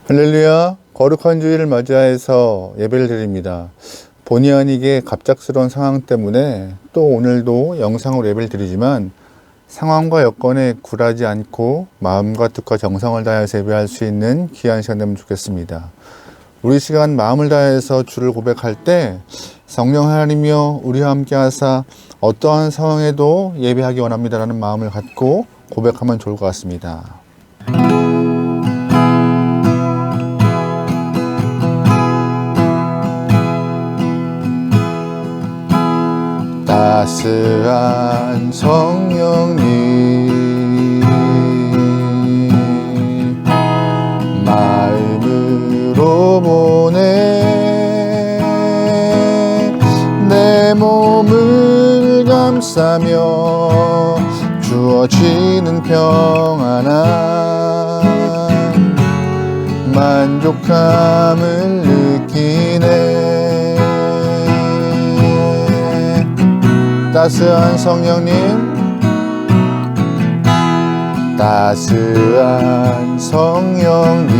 할렐루야, 거룩한 주일을 맞이해서 예배를 드립니다. 본의 아니게 갑작스러운 상황 때문에 또 오늘도 영상으로 예배를 드리지만 상황과 여건에 굴하지 않고 마음과 뜻과 정성을 다해서 예배할 수 있는 귀한 시간 되면 좋겠습니다. 우리 시간 마음을 다해서 주를 고백할 때 성령 하나님이여 우리와 함께 하사 어떠한 상황에도 예배하기 원합니다라는 마음을 갖고 고백하면 좋을 것 같습니다. 따스한 성령님 마음으로 보내 내 몸을 감싸며 주어지는 평안함 만족함을 느끼네. 따스한 성령님 따스한 성령님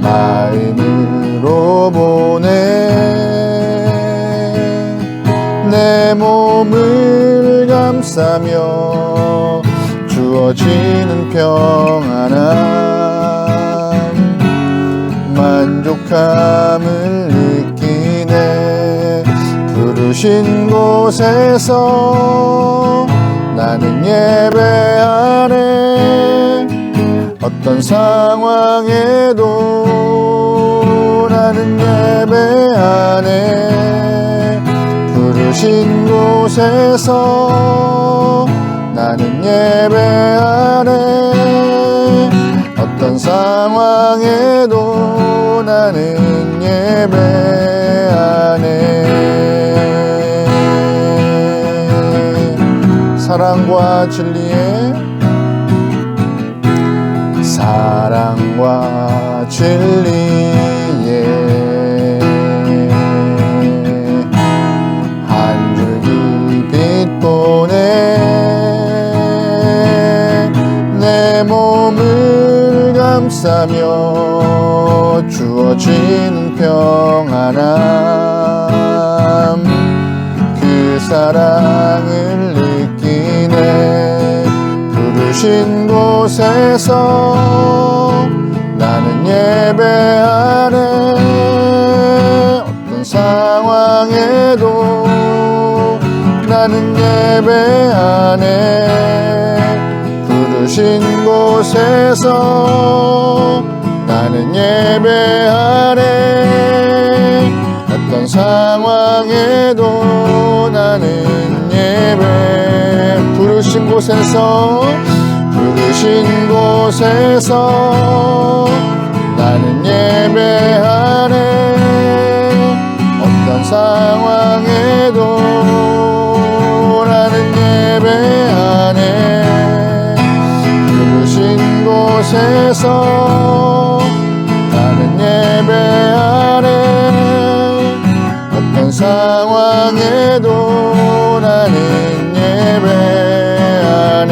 마음으로 보내 내 몸을 감싸며 주어지는 평안함 만족함을 느끼네. 부르신 곳에서 나는 예배하네. 어떤 상황에도 나는 예배하네. 부르신 곳에서 나는 예배하네. 어떤 상황에도 나는 예배하네. 사랑과 진리의 한 줄기 빛 보내 내 몸을 감싸며 주어지는 평안함 그 사랑을 느끼네. 부르신 곳에서 나는 예배하네. 어떤 상황에도 나는 예배하네. 부르신 곳에서 나는 예배하네. 어떤 상황에도 나는 예배. 부르신 곳에서 나는 예배하네. 어떤 상황에도 나는 예배하네. 부르신 곳에서 나는 예배하네. 어떤 상황에도 나는 예배하네.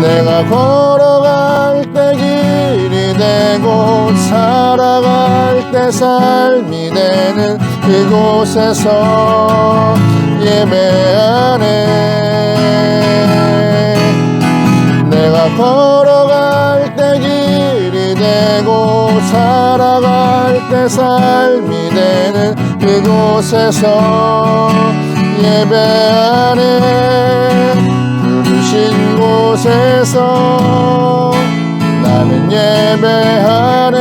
내가 걸어갈 때 길이 되고 살아갈 때 삶이 되는 그곳에서 예배하네. 내가 걸어갈 때 길이 되고 살아갈 때 삶이 되는 그곳에서 예배하네. 부르신 곳에서 나는 예배하네.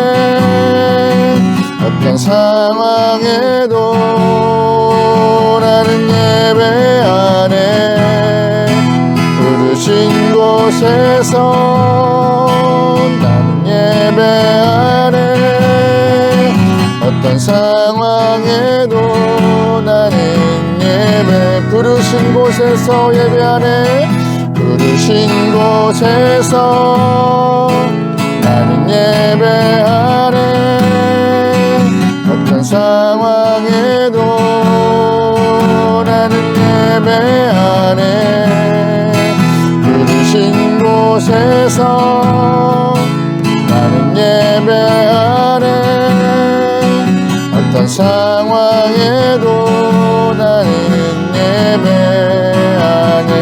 어떤 상황에도 나는 예배하네. 부르신 곳에서 나는 예배하네. 어떤 상황에도 나는 예배. 부르신 곳에서 예배하네. 부르신 곳에서 나는 예배하네. 어떤 상황에도 나는 예배하네. 곳에서 나는 예배하네. 어떤 상황에도 나는 예배하네.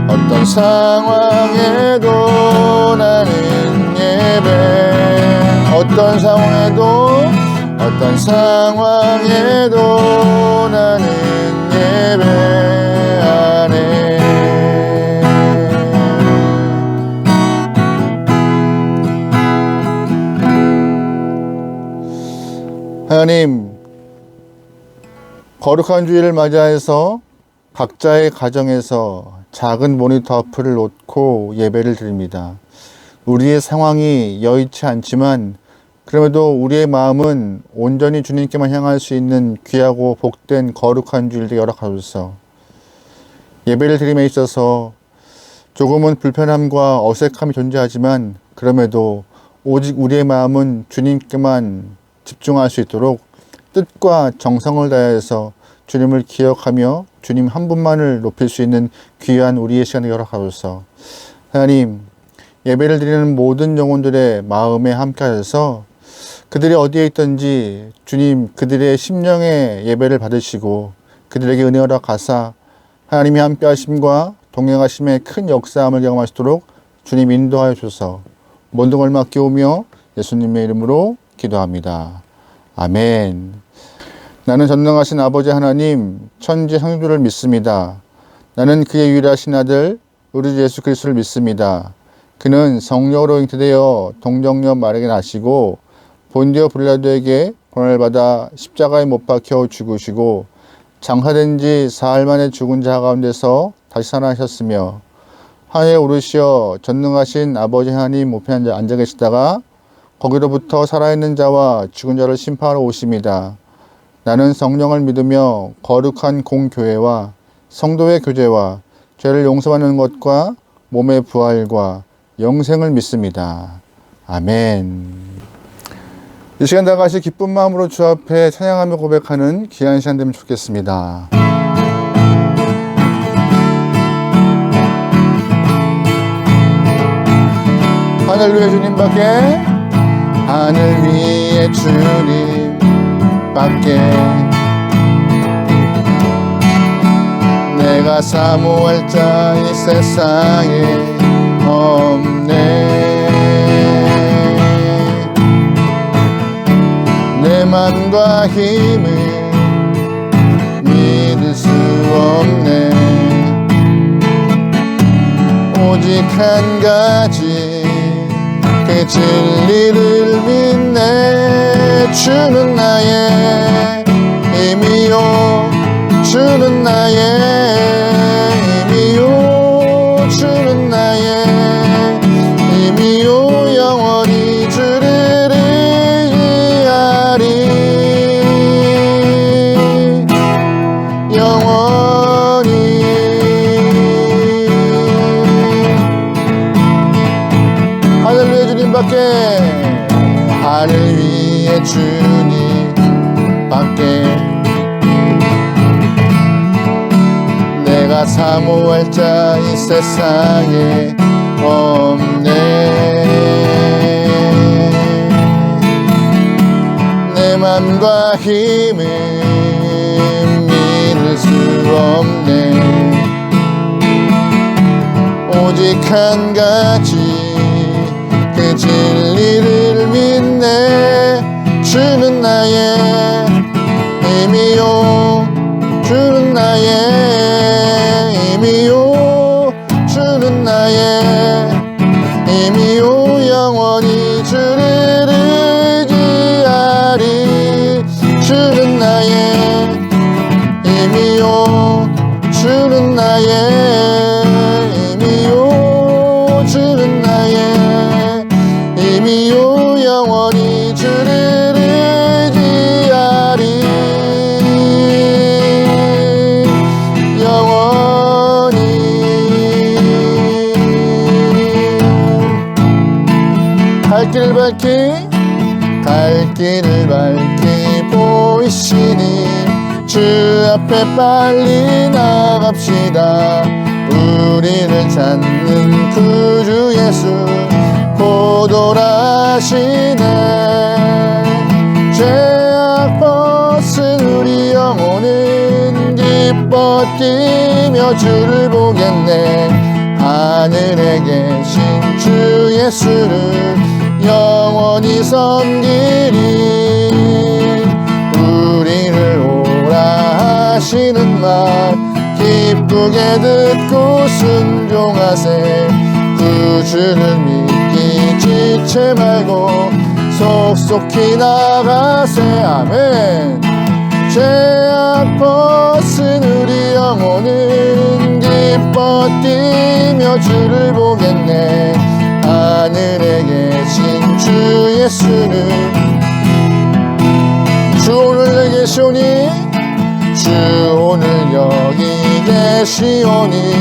어떤 상황에도 나는 예배. 어떤 상황에도 나는 예배하네. 하나님, 거룩한 주일을 맞이해서 각자의 가정에서 작은 모니터 어플을 놓고 예배를 드립니다. 우리의 상황이 여의치 않지만 그럼에도 우리의 마음은 온전히 주님께만 향할 수 있는 귀하고 복된 거룩한 주일 되게 허락하소서. 예배를 드림에 있어서 조금은 불편함과 어색함이 존재하지만 그럼에도 오직 우리의 마음은 주님께만 집중할 수 있도록 뜻과 정성을 다해서 주님을 기억하며 주님 한 분만을 높일 수 있는 귀한 우리의 시간을 허락하소서. 하나님, 예배를 드리는 모든 영혼들의 마음에 함께하셔서 그들이 어디에 있든지 주님 그들의 심령의 예배를 받으시고 그들에게 은혜 허락하사 하나님이 함께하심과 동행하심의 큰 역사함을 경험하시도록 주님 인도하여 주소서. 모든 걸 맡기오며 예수님의 이름으로 기도합니다. 아멘. 나는 전능하신 아버지 하나님 천지 창조주를 믿습니다. 나는 그의 유일하신 아들 우리 주 예수 그리스도를 믿습니다. 그는 성령으로 잉태되어 동정녀 마리아에게 나시고 본디오 빌라도에게 고난을 받아 십자가에 못 박혀 죽으시고 장사된 지 사흘 만에 죽은 자 가운데서 다시 살아나셨으며 하늘에 오르시어 전능하신 아버지 하나님 우편에 앉아 계시다가 거기로부터 살아있는 자와 죽은 자를 심판하러 오십니다. 나는 성령을 믿으며 거룩한 공교회와 성도의 교제와 죄를 용서받는 것과 몸의 부활과 영생을 믿습니다. 아멘. 이 시간 다 같이 기쁜 마음으로 주 앞에 찬양하며 고백하는 귀한 시간 되면 좋겠습니다. 하늘 위에 주님밖에, 하늘 위에 주님밖에 내가 사모할 자 이 세상에 없네. 내 맘과 힘을 믿을 수 없네. 오직 한 가지 그 진리를 믿네. 주는 나의 힘이요, 주는 나의 힘이요, 주는 나의 힘이요, 영원히 주를 의지하리. 영원히 하늘 위에 주님밖에, 하늘 위에 주님밖에 내가 사모할 자 이 세상에 없네. 내 맘과 힘을 믿을 수 없네. 오직 한 가지 그 진리를 믿네. 주는 나의 힘이요, 주는 나의 힘이요, 주는 나의 힘이요, 영원히 주를 의지하리. 주는 나의 힘이요, 주는 나의 힘이요, 주는 나의 힘이요, 영원히 주를 의지하리. 갈 길을 밝히 보이시니 주 앞에 빨리 나갑시다. 우리를 찾는 구주 예수 곧 오라시네. 죄악 벗은 우리 영혼은 기뻐 뛰며 주를 보겠네. 하늘에 계신 주 예수를 영원히 섬기리. 우리를 오라 하시는 말 기쁘게 듣고 순종하세. 구주를 믿기 지체 말고 속속히 나가세. 아멘. 죄악 벗은 우리 영혼은 기뻐 뛰며 주를 보겠네. 하늘에 계신 주 예수를 주 오늘 여기 계시오니 주 오늘 여기 계시오니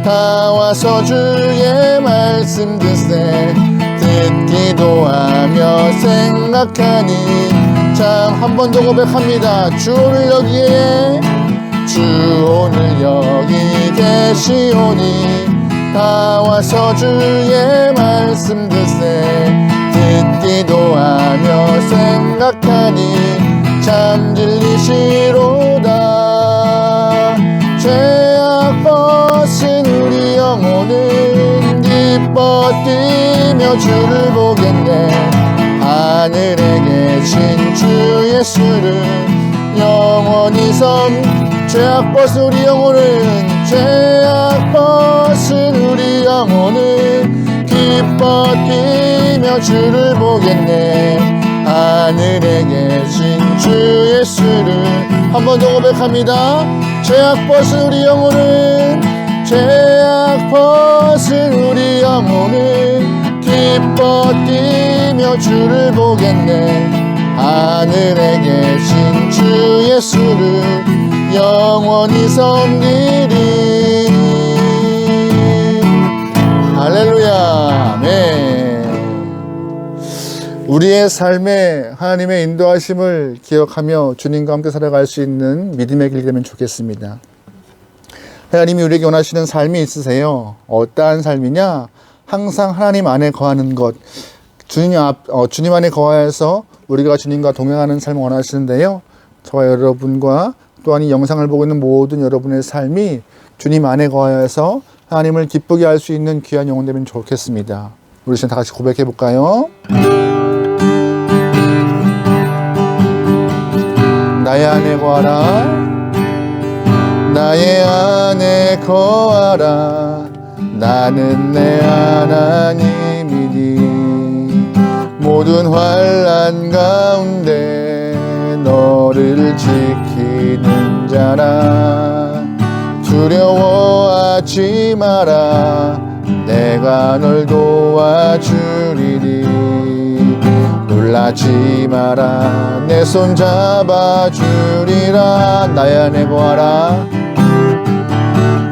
다 와서 주의 말씀 듣세. 듣기도 하며 생각하니 참 한 번 더 고백합니다. 주 오늘 여기에 주 오늘 여기 계시오니 다 와서 주의 말씀 듣세. 듣기도 하며 생각하니 참 진리시로다. 죄악 벗은 우리 영혼은 기뻐 뛰며 주를 보겠네. 하늘에 계신 주 예수를 영원히 죄악 벗은 우리 영혼은 죄악 벗은 우리 영혼은 기뻐 뛰며 주를 보겠네. 하늘에 계신 주 예수를 한 번 더 고백합니다. 죄악 벗은 우리 영혼은 죄악 벗은 우리 영혼은 기뻐 뛰며 주를 보겠네. 하늘에 계신 주 예수를 영원히 섬기리. 할렐루야. 아멘. 우리의 삶에 하나님의 인도하심을 기억하며 주님과 함께 살아갈 수 있는 믿음의 길 되면 좋겠습니다. 하나님이 우리에게 원하시는 삶이 있으세요. 어떠한 삶이냐? 항상 하나님 안에 거하는 것. 주님 안에 거하여서 우리가 주님과 동행하는 삶을 원하시는데요. 저와 여러분과 또한 이 영상을 보고 있는 모든 여러분의 삶이 주님 안에 거하여서 하나님을 기쁘게 할 수 있는 귀한 영혼 되면 좋겠습니다. 우리 지금 다 같이 고백해 볼까요? 나의 안에 거하라. 나의 안에 거하라. 나는 내 하나님이니 모든 환난 가운데 너를 지키는 자라. 두려워하지 마라. 내가 널 도와주리니 놀라지 마라. 내 손 잡아주리라. 나의 안에 거하라.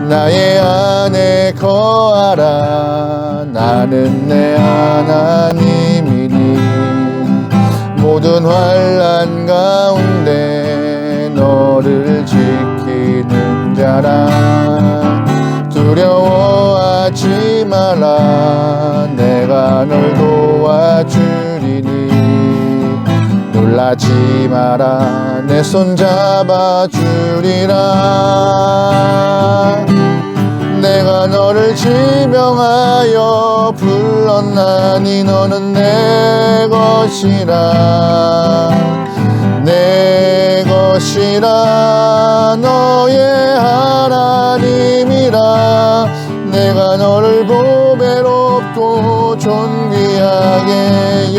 나의 안에 거하라. 나는 내 하나님이니 모든 환난 가운데 너를 지키는 자라. 두려워하지 마라. 내가 널 도와주리니 놀라지 마라. 내 손 잡아주리라. 내가 너를 지명하여 불렀나니 너는 내 것이라. 내 것이라. 너의 하나님이라. 내가 너를 보배롭고 존귀하게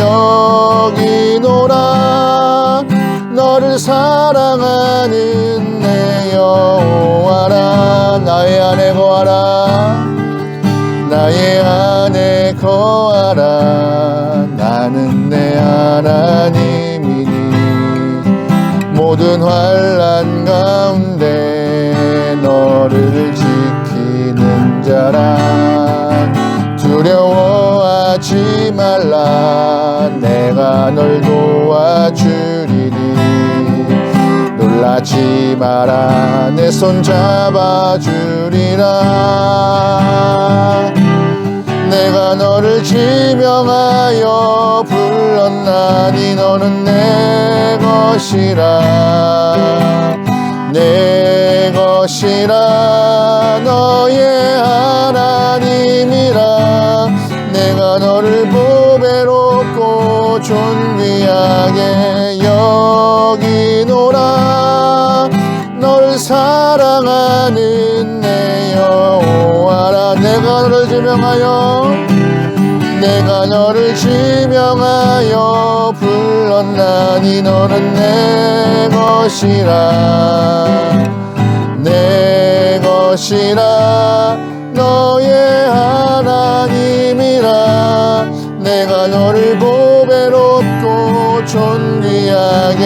여기노라. 너를 사랑하는 내 여호와라. 나의 안에 거하라. 나의 안에 거하라. 나는 내 하나님이니 모든 환난 가운데 너를 지키는 자라. 두려워하지 말라. 내가 널 도와주리니 하지 마라. 내 손 잡아주리라. 내가 너를 지명하여 불렀나니 너는 내 것이라. 내 것이라. 너의 하나님이라. 내가 너를 보배롭고 존귀하게 여기노라. 너를 사랑하는 내 여호와라. 내가 너를 지명하여 불렀나니 너는 내 것이라. 내 것이라. 너의 하나님이라. 내가 너를 보배롭고 존귀하게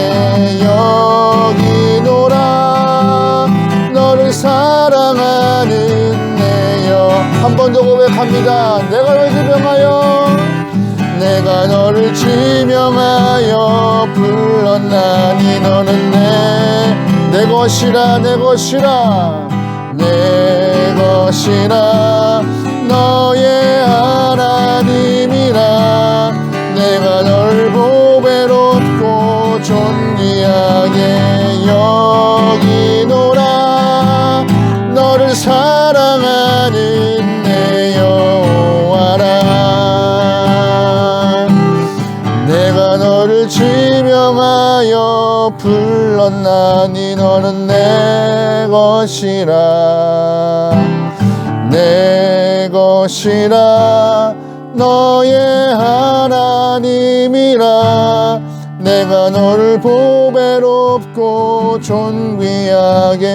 여기노라. 너를 사랑하는 내 여. 한 번 더 고백합니다. 내가 너를 지명하여 불렀나니 너는 내 것이라. 내 것이라. 내 것이라. 너의 하나님이라. 내가 너를 보배롭고 존귀하게 여기노라. 너를 사랑하는 내 여호와라. 내가 너를 지명하여 불렀나니 너는 내 것이라. 내 것이라. 너의 하나님이라. 내가 너를 보배롭고 존귀하게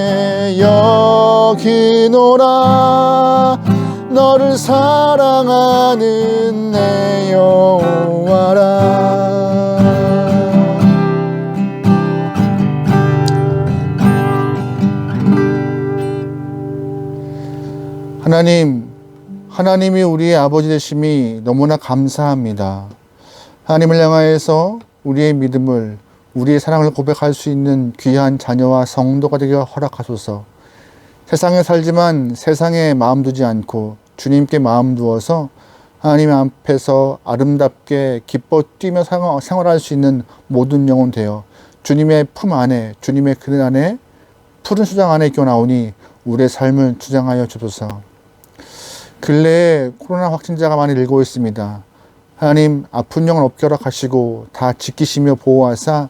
여기노라. 너를 사랑하는 내 여호와라. 하나님이 우리의 아버지 되심이 너무나 감사합니다. 하나님을 향하여서 우리의 믿음을, 우리의 사랑을 고백할 수 있는 귀한 자녀와 성도가 되게 허락하소서. 세상에 살지만 세상에 마음 두지 않고 주님께 마음 두어서 하나님 앞에서 아름답게 기뻐 뛰며 생활할 수 있는 모든 영혼 되어 주님의 품 안에, 주님의 그늘 안에, 푸른 수장 안에 껴나오니 우리의 삶을 주장하여 주소서. 근래에 코로나 확진자가 많이 늘고 있습니다. 하나님, 아픈 영혼 없게 허락하시고 다 지키시며 보호하사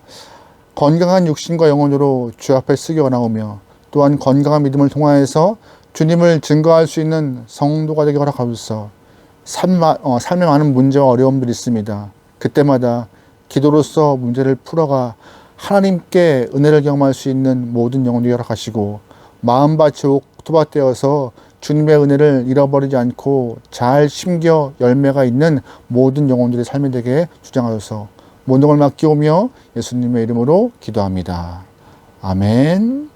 건강한 육신과 영혼으로 주 앞에 쓰게 원하오며 또한 건강한 믿음을 통하여서 주님을 증거할 수 있는 성도가 되게 허락하소서. 삶에 많은 문제와 어려움들이 있습니다. 그때마다 기도로서 문제를 풀어가 하나님께 은혜를 경험할 수 있는 모든 영혼들이 허락하시고 마음밭이 토밭되어서 주님의 은혜를 잃어버리지 않고 잘 심겨 열매가 있는 모든 영혼들의 삶이 되게 주장하소서. 모든 걸 맡기오며 예수님의 이름으로 기도합니다. 아멘.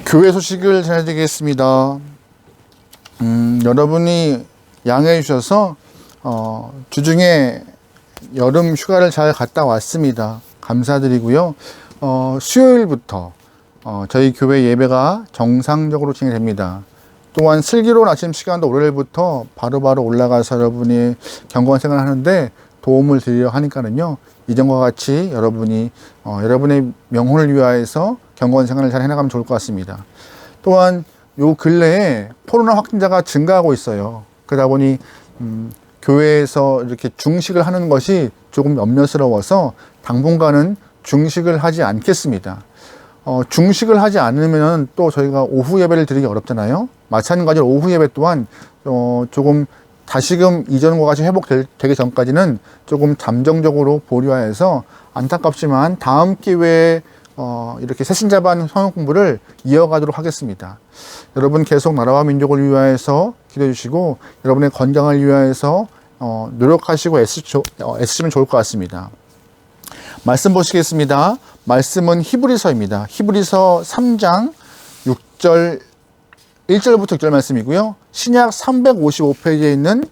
교회 소식을 전해드리겠습니다. 여러분이 양해해 주셔서 주중에 여름 휴가를 잘 갔다 왔습니다. 감사드리고요. 수요일부터 저희 교회 예배가 정상적으로 진행됩니다. 또한 슬기로운 아침 시간도 월요일부터 바로바로 올라가서 여러분이 경건 생활을 하는데 도움을 드리려 하니까는요, 이전과 같이 여러분이 여러분의 명혼을 위하여서 경건 생활을 잘 해나가면 좋을 것 같습니다. 또한 요 근래에 코로나 확진자가 증가하고 있어요. 그러다 보니 교회에서 이렇게 중식을 하는 것이 조금 염려스러워서 당분간은 중식을 하지 않겠습니다. 중식을 하지 않으면 또 저희가 오후 예배를 드리기 어렵잖아요. 마찬가지로 오후 예배 또한 조금 다시금 이전과 같이 회복되기 전까지는 조금 잠정적으로 보류하여서 안타깝지만 다음 기회에 이렇게 새신자반 성역 공부를 이어가도록 하겠습니다. 여러분 계속 나라와 민족을 위하여서 기도해 주시고 여러분의 건강을 위하여서 노력하시고 애쓰시면 좋을 것 같습니다. 말씀 보시겠습니다. 말씀은 히브리서입니다. 히브리서 3장 1절부터 6절 말씀이고요. 신약 355페이지에 있는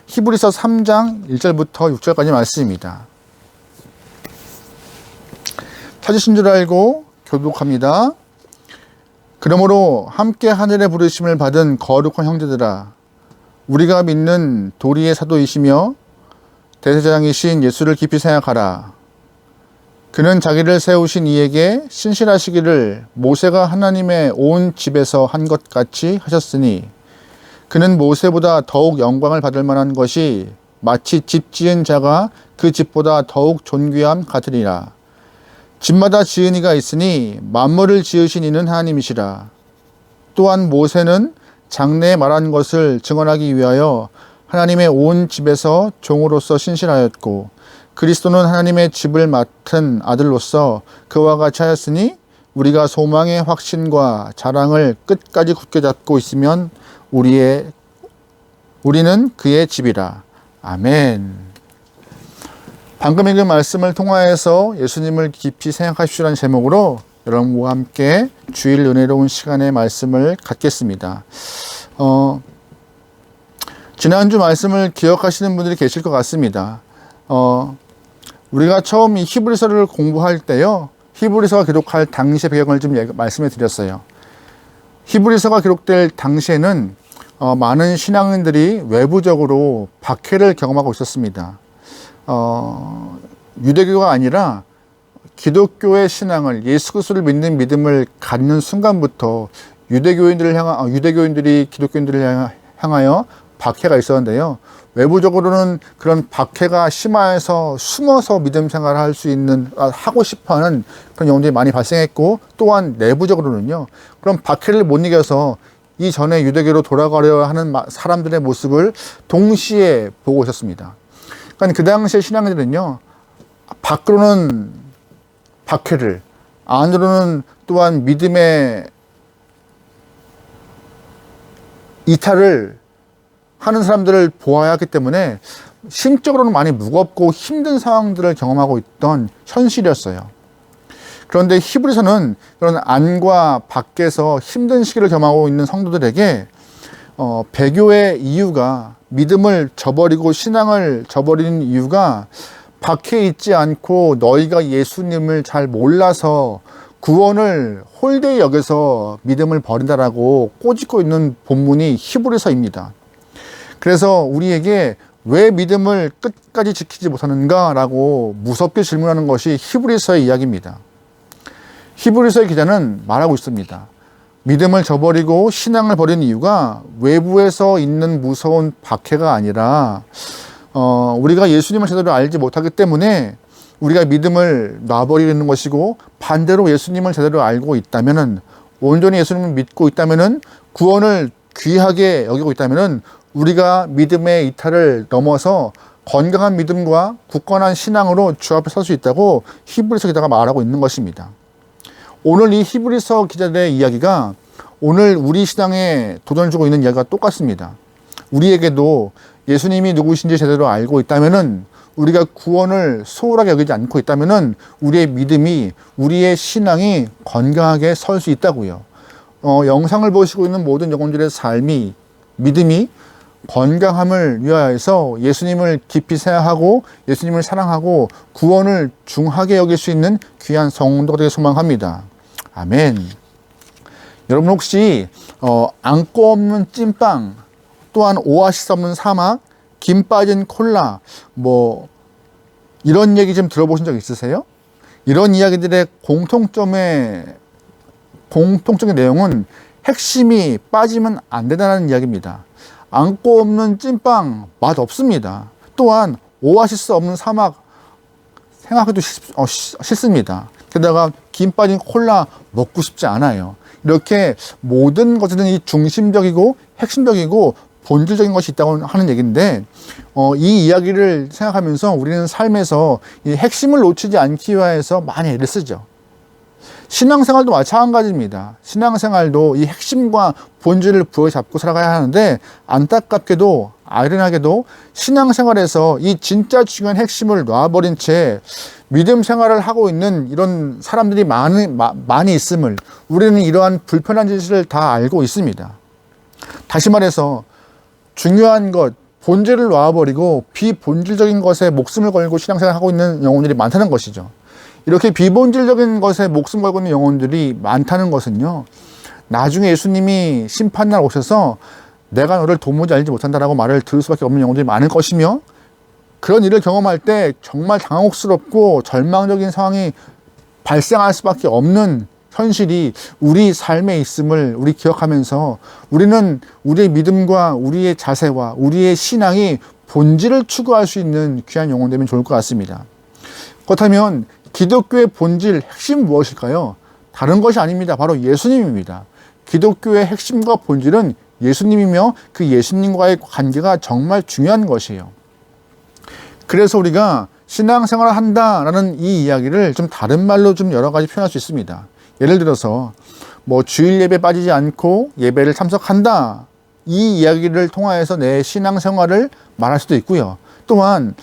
히브리서 3장 1절부터 6절까지 말씀입니다. 찾으신 줄 알고 교독합니다. 그러므로 함께 하늘의 부르심을 받은 거룩한 형제들아, 우리가 믿는 도리의 사도이시며 대제사장이신 예수를 깊이 생각하라. 그는 자기를 세우신 이에게 신실하시기를 모세가 하나님의 온 집에서 한 것 같이 하셨으니, 그는 모세보다 더욱 영광을 받을 만한 것이 마치 집 지은 자가 그 집보다 더욱 존귀함 같으리라. 집마다 지은 이가 있으니 만물을 지으신 이는 하나님이시라. 또한 모세는 장래에 말한 것을 증언하기 위하여 하나님의 온 집에서 종으로서 신실하였고, 그리스도는 하나님의 집을 맡은 아들로서 그와 같이 하였으니, 우리가 소망의 확신과 자랑을 끝까지 굳게 잡고 있으면 우리는 그의 집이라. 아멘. 방금 읽은 말씀을 통하여서 예수님을 깊이 생각하십시오라는 제목으로 여러분과 함께 주일 은혜로운 시간의 말씀을 갖겠습니다. 지난주 말씀을 기억하시는 분들이 계실 것 같습니다. 우리가 처음 이 히브리서를 공부할 때요, 히브리서가 기록할 당시의 배경을 좀 말씀해 드렸어요. 히브리서가 기록될 당시에는 많은 신앙인들이 외부적으로 박해를 경험하고 있었습니다. 유대교가 아니라 기독교의 신앙을, 예수 그리스도를 믿는 믿음을 갖는 순간부터 유대교인들이 기독교인들을 향하여 박해가 있었는데요. 외부적으로는 그런 박해가 심화해서 숨어서 믿음 생활을 할 수 있는, 하고 싶어 하는 그런 영혼들이 많이 발생했고, 또한 내부적으로는요, 그런 박해를 못 이겨서 이전에 유대교로 돌아가려 하는 사람들의 모습을 동시에 보고 있었습니다. 그러니까 그 당시의 신앙인들은요, 밖으로는 박해를, 안으로는 또한 믿음의 이탈을 하는 사람들을 보아야 하기 때문에 심적으로는 많이 무겁고 힘든 상황들을 경험하고 있던 현실이었어요. 그런데 히브리서는 그런 안과 밖에서 힘든 시기를 경험하고 있는 성도들에게 배교의 이유가, 믿음을 저버리고 신앙을 저버리는 이유가 박해 있지 않고 너희가 예수님을 잘 몰라서 구원을 홀대히 여겨서 믿음을 버린다라고 꼬집고 있는 본문이 히브리서입니다. 그래서 우리에게 왜 믿음을 끝까지 지키지 못하는가라고 무섭게 질문하는 것이 히브리서의 이야기입니다. 히브리서의 기자는 말하고 있습니다. 믿음을 저버리고 신앙을 버리는 이유가 외부에서 있는 무서운 박해가 아니라 우리가 예수님을 제대로 알지 못하기 때문에 우리가 믿음을 놔버리는 것이고, 반대로 예수님을 제대로 알고 있다면은, 온전히 예수님을 믿고 있다면은, 구원을 귀하게 여기고 있다면은 우리가 믿음의 이탈을 넘어서 건강한 믿음과 굳건한 신앙으로 주 앞에 설 수 있다고 히브리서 기자가 말하고 있는 것입니다. 오늘 이 히브리서 기자들의 이야기가 오늘 우리 신앙에 도전을 주고 있는 이야기가 똑같습니다. 우리에게도 예수님이 누구신지 제대로 알고 있다면은, 우리가 구원을 소홀하게 여기지 않고 있다면은 우리의 믿음이, 우리의 신앙이 건강하게 설 수 있다고요. 영상을 보시고 있는 모든 영혼들의 삶이, 믿음이 건강함을 위하여서 예수님을 깊이 생각하고 예수님을 사랑하고 구원을 중하게 여길 수 있는 귀한 성도가 되길 소망합니다. 아멘. 여러분 혹시 안고 없는 찐빵, 또한 오아시스 없는 사막, 김 빠진 콜라, 이런 얘기 좀 들어보신 적 있으세요? 이런 이야기들의 공통적인 내용은 핵심이 빠지면 안 된다는 이야기입니다. 안고 없는 찐빵 맛 없습니다. 또한 오아시스 없는 사막 생각해도 싫습니다. 게다가 김 빠진 콜라 먹고 싶지 않아요. 이렇게 모든 것들은 이 중심적이고 핵심적이고 본질적인 것이 있다고 하는 얘기인데, 이 이야기를 생각하면서 우리는 삶에서 이 핵심을 놓치지 않기 위해서 많이 애를 쓰죠. 신앙생활도 마찬가지입니다. 신앙생활도 이 핵심과 본질을 부여잡고 살아가야 하는데, 안타깝게도 아이러니하게도 신앙생활에서 이 진짜 중요한 핵심을 놔버린 채 믿음 생활을 하고 있는 이런 사람들이 많이 있음을 우리는 이러한 불편한 진실을 다 알고 있습니다. 다시 말해서 중요한 것, 본질을 놔버리고 비본질적인 것에 목숨을 걸고 신앙생활을 하고 있는 영혼들이 많다는 것이죠. 이렇게 비본질적인 것에 목숨 걸고 있는 영혼들이 많다는 것은요, 나중에 예수님이 심판날 오셔서 내가 너를 도무지 알지 못한다라고 말을 들을 수밖에 없는 영혼들이 많을 것이며, 그런 일을 경험할 때 정말 당혹스럽고 절망적인 상황이 발생할 수밖에 없는 현실이 우리 삶에 있음을 우리 기억하면서 우리는 우리의 믿음과 우리의 자세와 우리의 신앙이 본질을 추구할 수 있는 귀한 영혼 되면 좋을 것 같습니다. 그렇다면 기독교의 본질, 핵심 무엇일까요? 다른 것이 아닙니다. 바로 예수님입니다. 기독교의 핵심과 본질은 예수님이며 그 예수님과의 관계가 정말 중요한 것이에요. 그래서 우리가 신앙생활을 한다라는 이 이야기를 좀 다른 말로 좀 여러 가지 표현할 수 있습니다. 예를 들어서 뭐 주일 예배 빠지지 않고 예배를 참석한다, 이 이야기를 통하여서 내 신앙생활을 말할 수도 있고요. 또한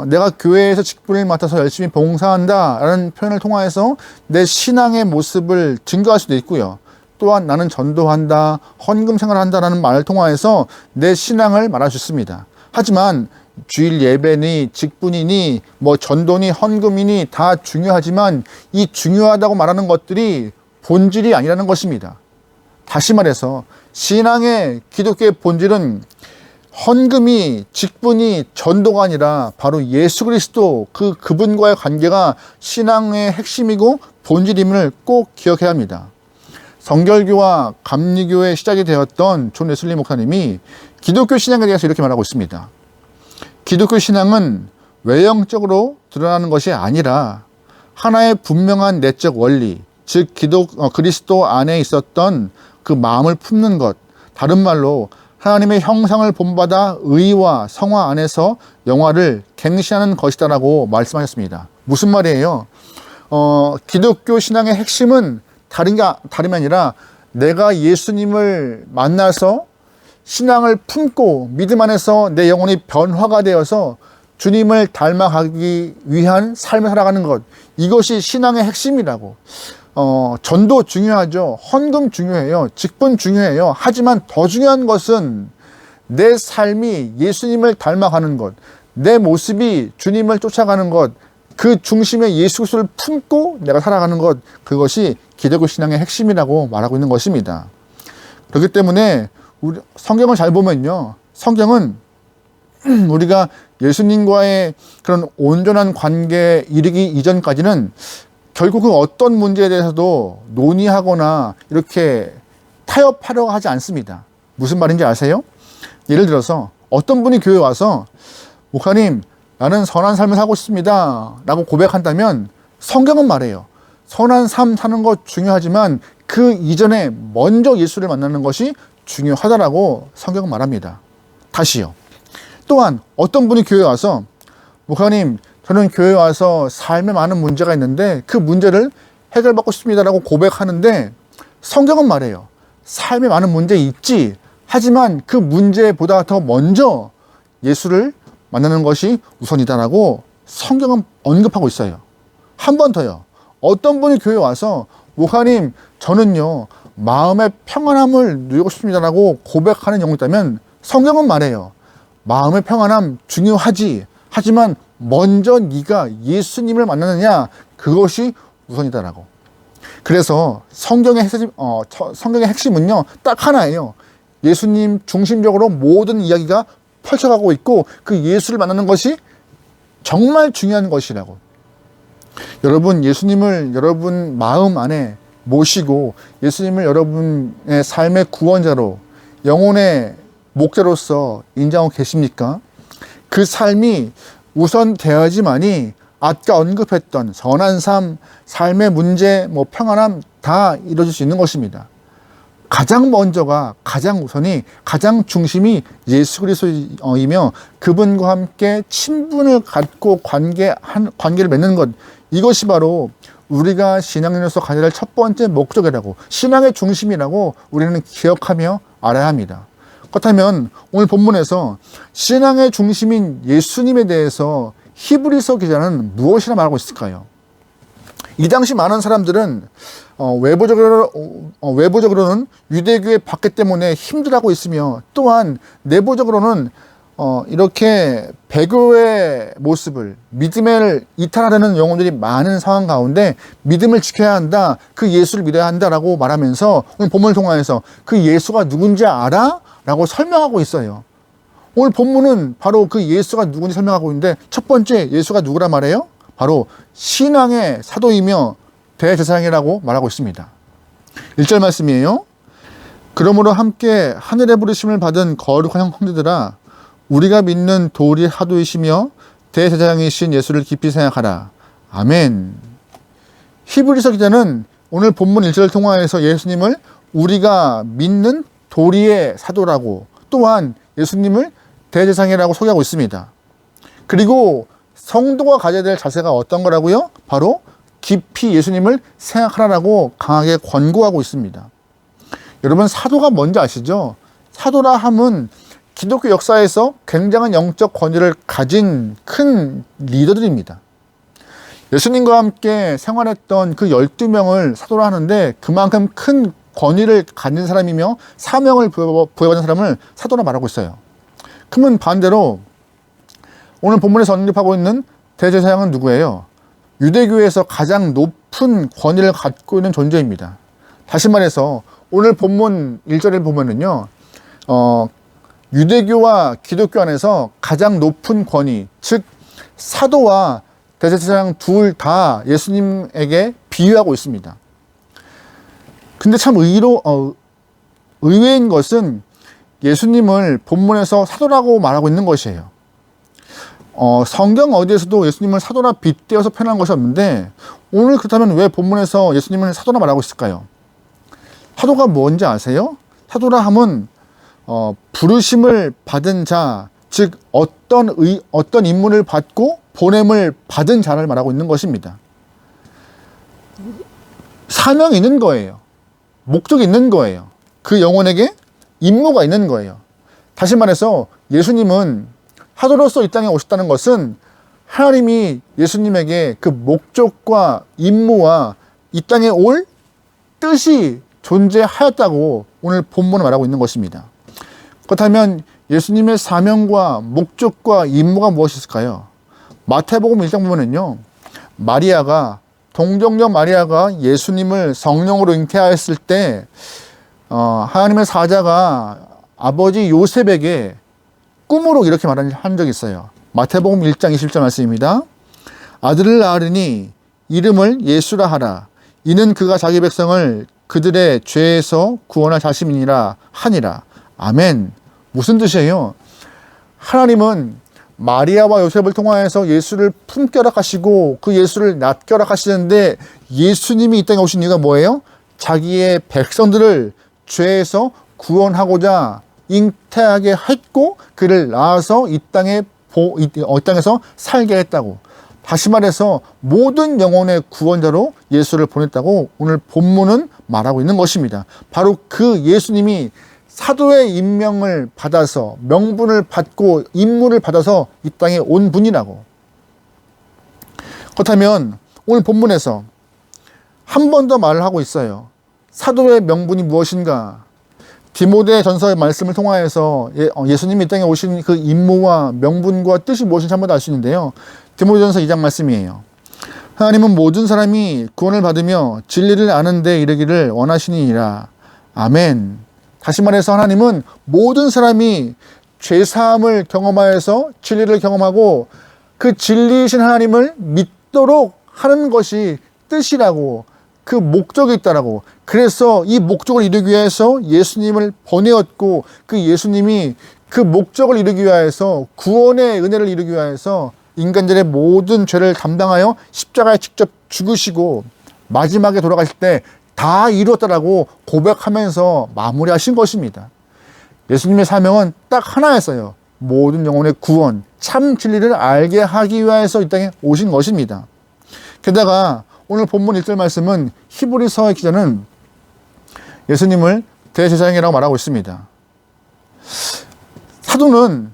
내가 교회에서 직분을 맡아서 열심히 봉사한다라는 표현을 통하여서 내 신앙의 모습을 증거할 수도 있고요. 또한 나는 전도한다, 헌금 생활한다라는 말을 통하여서 내 신앙을 말할 수 있습니다. 하지만 주일 예배니 직분이니 뭐 전도니 헌금이니 다 중요하지만 이 중요하다고 말하는 것들이 본질이 아니라는 것입니다. 다시 말해서 신앙의 기독교의 본질은 헌금이, 직분이, 전도가 아니라 바로 예수 그리스도 그분과의 관계가 신앙의 핵심이고 본질임을 꼭 기억해야 합니다. 성결교와 감리교의 시작이 되었던 존 웨슬리 목사님이 기독교 신앙에 대해서 이렇게 말하고 있습니다. 기독교 신앙은 외형적으로 드러나는 것이 아니라 하나의 분명한 내적 원리, 즉 그리스도 안에 있었던 그 마음을 품는 것, 다른 말로 하나님의 형상을 본받아 의와 성화 안에서 영화를 갱신하는 것이다라고 말씀하셨습니다. 무슨 말이에요? 기독교 신앙의 핵심은 다름이 아니라 내가 예수님을 만나서 신앙을 품고 믿음 안에서 내 영혼이 변화가 되어서 주님을 닮아가기 위한 삶을 살아가는 것, 이것이 신앙의 핵심이라고. 전도 중요하죠. 헌금 중요해요. 직분 중요해요. 하지만 더 중요한 것은 내 삶이 예수님을 닮아가는 것, 내 모습이 주님을 쫓아가는 것, 그 중심에 예수 그리스도를 품고 내가 살아가는 것, 그것이 기독교 신앙의 핵심이라고 말하고 있는 것입니다. 그렇기 때문에 우리 성경을 잘 보면요, 성경은 우리가 예수님과의 그런 온전한 관계에 이르기 이전까지는 결국은 어떤 문제에 대해서도 논의하거나 이렇게 타협하려고 하지 않습니다. 무슨 말인지 아세요? 예를 들어서 어떤 분이 교회에 와서 목사님, 나는 선한 삶을 살고 싶습니다 라고 고백한다면 성경은 말해요. 선한 삶 사는 것 중요하지만 그 이전에 먼저 예수를 만나는 것이 중요하다라고 성경은 말합니다. 다시요. 또한 어떤 분이 교회에 와서 목사님, 저는 교회에 와서 삶에 많은 문제가 있는데 그 문제를 해결받고 싶습니다라고 고백하는데 성경은 말해요. 삶에 많은 문제 있지. 하지만 그 문제보다 더 먼저 예수를 만나는 것이 우선이다라고 성경은 언급하고 있어요. 한 번 더요. 어떤 분이 교회에 와서 목사님, 저는요 마음의 평안함을 누리고 싶습니다라고 고백하는 경우 있다면 성경은 말해요. 마음의 평안함 중요하지. 하지만 먼저 네가 예수님을 만나느냐, 그것이 우선이다라고. 그래서 성경의 핵심은요 딱 하나예요. 예수님 중심적으로 모든 이야기가 펼쳐가고 있고 그 예수를 만나는 것이 정말 중요한 것이라고. 여러분, 예수님을 여러분 마음 안에 모시고 예수님을 여러분의 삶의 구원자로, 영혼의 목자로서 인정하고 계십니까? 그 삶이 우선되어야지만이 아까 언급했던 선한 삶, 삶의 문제, 평안함 다 이루어질 수 있는 것입니다. 가장 먼저가, 가장 우선이, 가장 중심이 예수 그리스도이며 그분과 함께 친분을 갖고 관계를 맺는 것, 이것이 바로 우리가 신앙인으로서 가져야 할 첫 번째 목적이라고, 신앙의 중심이라고 우리는 기억하며 알아야 합니다. 그렇다면 오늘 본문에서 신앙의 중심인 예수님에 대해서 히브리서 기자는 무엇이라 말하고 있을까요? 이 당시 많은 사람들은 외부적으로는 유대교의 박해 때문에 힘들어하고 있으며, 또한 내부적으로는 이렇게 배교의 모습을, 믿음을 이탈하려는 영혼들이 많은 상황 가운데 믿음을 지켜야 한다, 그 예수를 믿어야 한다라고 말하면서 오늘 본문을 통해서 그 예수가 누군지 알아? 라고 설명하고 있어요. 오늘 본문은 바로 그 예수가 누군지 설명하고 있는데, 첫 번째 예수가 누구라 말해요? 바로 신앙의 사도이며 대제사장이라고 말하고 있습니다. 1절 말씀이에요. 그러므로 함께 하늘의 부르심을 받은 거룩한 형제들아, 우리가 믿는 도리의 사도이시며 대제사장이신 예수를 깊이 생각하라. 아멘. 히브리서 기자는 오늘 본문 1절을 통하여서 예수님을 우리가 믿는 도리의 사도라고, 또한 예수님을 대제사장이라고 소개하고 있습니다. 그리고 성도가 가져야 될 자세가 어떤 거라고요? 바로 깊이 예수님을 생각하라고 강하게 권고하고 있습니다. 여러분, 사도가 뭔지 아시죠? 사도라 함은 기독교 역사에서 굉장한 영적 권위를 가진 큰 리더들입니다. 예수님과 함께 생활했던 그 12명을 사도라 하는데, 그만큼 큰 권위를 가진 사람이며 사명을 부여받은 사람을 사도라 말하고 있어요. 그러면 반대로 오늘 본문에서 언급하고 있는 대제사장은 누구예요? 유대교에서 가장 높은 권위를 갖고 있는 존재입니다. 다시 말해서 오늘 본문 1절을 보면은요, 유대교와 기독교 안에서 가장 높은 권위, 즉 사도와 대제사장 둘 다 예수님에게 비유하고 있습니다. 근데 참 의외인 것은 예수님을 본문에서 사도라고 말하고 있는 것이에요. 성경 어디에서도 예수님을 사도라 빗대어서 표현한 것이 없는데, 오늘 그렇다면 왜 본문에서 예수님을 사도라 말하고 있을까요? 사도가 뭔지 아세요? 사도라 함은 부르심을 받은 자, 즉 어떤 임무를 받고 보냄을 받은 자를 말하고 있는 것입니다. 사명이 있는 거예요. 목적이 있는 거예요. 그 영혼에게 임무가 있는 거예요. 다시 말해서 예수님은 사도로서 이 땅에 오셨다는 것은 하나님이 예수님에게 그 목적과 임무와 이 땅에 올 뜻이 존재하였다고 오늘 본문을 말하고 있는 것입니다. 그렇다면 예수님의 사명과 목적과 임무가 무엇일까요? 마태복음 1장 보면은요, 동정녀 마리아가 예수님을 성령으로 잉태하였을 때 하나님의 사자가 아버지 요셉에게 꿈으로 이렇게 한 적이 있어요. 마태복음 1장 20절 말씀입니다. 아들을 낳으리니 이름을 예수라 하라. 이는 그가 자기 백성을 그들의 죄에서 구원할 자심이니라 하니라. 아멘. 무슨 뜻이에요? 하나님은 마리아와 요셉을 통하여서 예수를 품겨락 하시고 그 예수를 낳겨락 하시는데, 예수님이 이 땅에 오신 이유가 뭐예요? 자기의 백성들을 죄에서 구원하고자 잉태하게 했고, 그를 낳아서 이 땅에서 살게 했다고. 다시 말해서 모든 영혼의 구원자로 예수를 보냈다고 오늘 본문은 말하고 있는 것입니다. 바로 그 예수님이 사도의 임명을 받아서, 명분을 받고 임무를 받아서 이 땅에 온 분이라고. 그렇다면 오늘 본문에서 한 번 더 말을 하고 있어요. 사도의 명분이 무엇인가? 디모데 전서의 말씀을 통하여서 예수님이 이 땅에 오신 그 임무와 명분과 뜻이 무엇인지 한 번 더 알 수 있는데요. 디모데 전서 2장 말씀이에요. 하나님은 모든 사람이 구원을 받으며 진리를 아는 데 이르기를 원하시니이다. 아멘. 다시 말해서 하나님은 모든 사람이 죄사함을 경험하여서 진리를 경험하고 그 진리이신 하나님을 믿도록 하는 것이 뜻이라고, 그 목적이 있다라고. 그래서 이 목적을 이루기 위해서 예수님을 보내었고, 그 예수님이 그 목적을 이루기 위해서, 구원의 은혜를 이루기 위해서 인간들의 모든 죄를 담당하여 십자가에 직접 죽으시고 마지막에 돌아가실 때 다 이루었다라고 고백하면서 마무리하신 것입니다. 예수님의 사명은 딱 하나였어요. 모든 영혼의 구원, 참 진리를 알게 하기 위해서 이 땅에 오신 것입니다. 게다가 오늘 본문 1절 말씀은 히브리서의 기자는 예수님을 대제사장이라고 말하고 있습니다. 사도는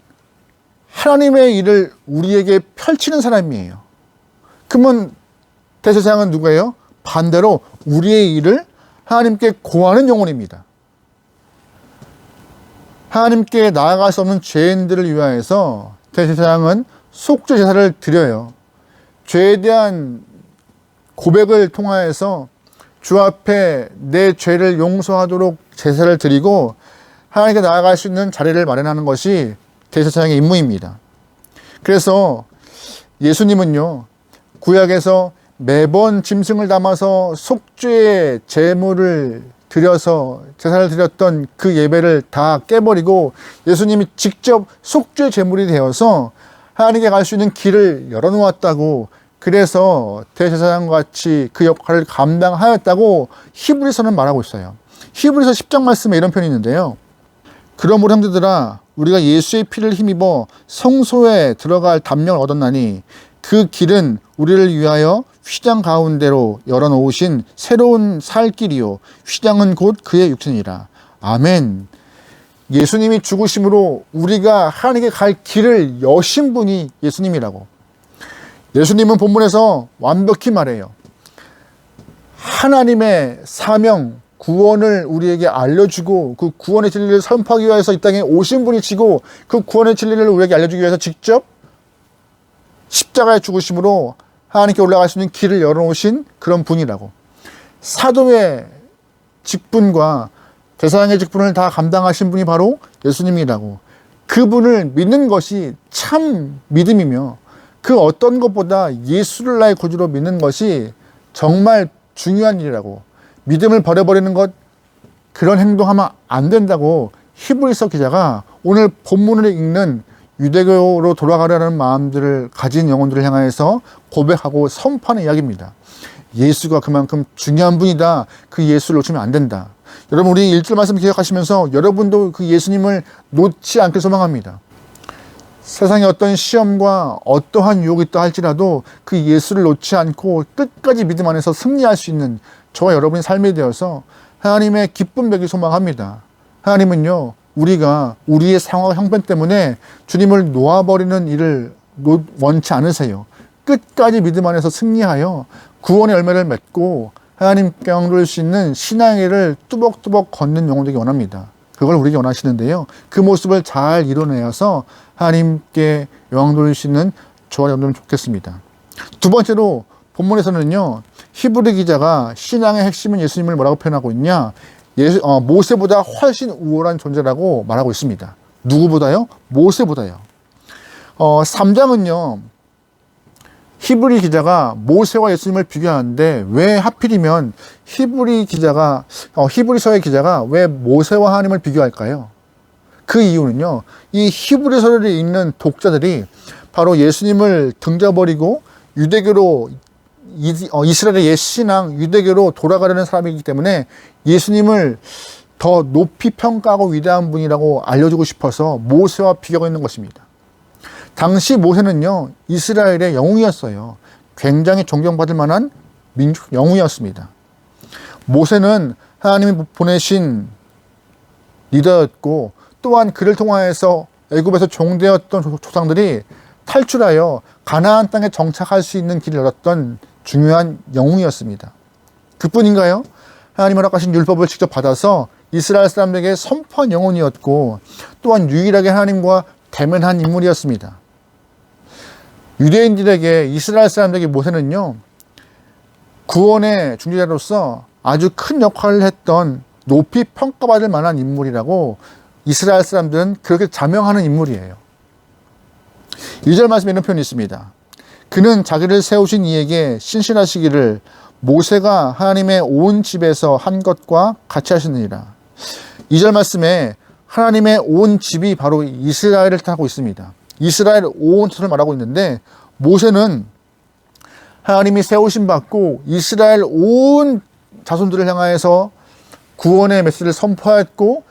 하나님의 일을 우리에게 펼치는 사람이에요. 그러면 대제사장은 누구예요? 반대로 우리의 일을 하나님께 고하는 영혼입니다. 하나님께 나아갈 수 없는 죄인들을 위하여서 대제사장은 속죄 제사를 드려요. 죄에 대한 고백을 통하여서 주 앞에 내 죄를 용서하도록 제사를 드리고 하나님께 나아갈 수 있는 자리를 마련하는 것이 대제사장의 임무입니다. 그래서 예수님은요, 구약에서 매번 짐승을 담아서 속죄의 제물을 드려서 제사를 드렸던 그 예배를 다 깨버리고 예수님이 직접 속죄 제물이 되어서 하나님께 갈 수 있는 길을 열어놓았다고, 그래서 대제사장과 같이 그 역할을 감당하였다고 히브리서는 말하고 있어요. 히브리서 10장 말씀에 이런 편이 있는데요. 그러므로 형제들아, 우리가 예수의 피를 힘입어 성소에 들어갈 담력을 얻었나니 그 길은 우리를 위하여 휘장 가운데로 열어놓으신 새로운 살 길이요 휘장은 곧 그의 육신이라. 아멘. 예수님이 죽으심으로 우리가 하나님께 갈 길을 여신 분이 예수님이라고. 예수님은 본문에서 완벽히 말해요. 하나님의 사명, 구원을 우리에게 알려주고 그 구원의 진리를 선포하기 위해서 이 땅에 오신 분이시고, 그 구원의 진리를 우리에게 알려주기 위해서 직접 십자가의 죽으심으로 하나님께 올라갈 수 있는 길을 열어놓으신 그런 분이라고. 사도의 직분과 대사장의 직분을 다 감당하신 분이 바로 예수님이라고. 그분을 믿는 것이 참 믿음이며 그 어떤 것보다 예수를 나의 구주로 믿는 것이 정말 중요한 일이라고. 믿음을 버려버리는 것, 그런 행동하면 안 된다고 히브리서 기자가 오늘 본문을 읽는 유대교로 돌아가려는 마음들을 가진 영혼들을 향해서 고백하고 선포하는 이야기입니다. 예수가 그만큼 중요한 분이다. 그 예수를 놓치면 안 된다. 여러분, 우리 1절 말씀 기억하시면서 여러분도 그 예수님을 놓지 않길 소망합니다. 세상에 어떤 시험과 어떠한 유혹이 있다 할지라도 그 예수를 놓지 않고 끝까지 믿음 안에서 승리할 수 있는 저와 여러분의 삶이 되어서 하나님의 기쁨 되길 소망합니다. 하나님은요, 우리가 우리의 상황 형편 때문에 주님을 놓아버리는 일을 원치 않으세요. 끝까지 믿음 안에서 승리하여 구원의 열매를 맺고 하나님께 영광 돌릴 수 있는 신앙의 길을 뚜벅뚜벅 걷는 영혼 되기 원합니다. 그걸 우리에게 원하시는데요, 그 모습을 잘 이뤄내어서 하나님께 영광 돌릴 수 있는 저와 여러분들은 좋겠습니다. 두 번째로 본문에서는요, 히브리 기자가 신앙의 핵심은 예수님을 뭐라고 표현하고 있냐? 모세보다 훨씬 우월한 존재라고 말하고 있습니다. 누구보다요? 모세보다요. 3장은요, 히브리 기자가 모세와 예수님을 비교하는데 왜 하필이면 히브리서의 기자가 왜 모세와 하나님을 비교할까요? 그 이유는요, 이 히브리서를 읽는 독자들이 바로 예수님을 등져버리고 유대교로 이스라엘의 옛 신앙 유대교로 돌아가려는 사람이기 때문에 예수님을 더 높이 평가하고 위대한 분이라고 알려주고 싶어서 모세와 비교하고 있는 것입니다. 당시 모세는요, 이스라엘의 영웅이었어요. 굉장히 존경받을 만한 민족 영웅이었습니다. 모세는 하나님이 보내신 리더였고, 또한 그를 통하여서 애굽에서 종되었던 조상들이 탈출하여 가나안 땅에 정착할 수 있는 길을 열었던 중요한 영웅이었습니다. 그뿐인가요? 하나님 허락하신 율법을 직접 받아서 이스라엘 사람들에게 선포한 영혼이었고, 또한 유일하게 하나님과 대면한 인물이었습니다. 유대인들에게, 이스라엘 사람들에게 모세는요, 구원의 중재자로서 아주 큰 역할을 했던 높이 평가받을 만한 인물이라고 이스라엘 사람들은 그렇게 자명하는 인물이에요. 2절 말씀에 이런 표현이 있습니다. 그는 자기를 세우신 이에게 신실하시기를 모세가 하나님의 온 집에서 한 것과 같이 하시느니라. 2절 말씀에 하나님의 온 집이 바로 이스라엘을 뜻하고 있습니다. 이스라엘 온 전체를 말하고 있는데, 모세는 하나님이 세우심 받고 이스라엘 온 자손들을 향하여서 구원의 메시지를 선포했고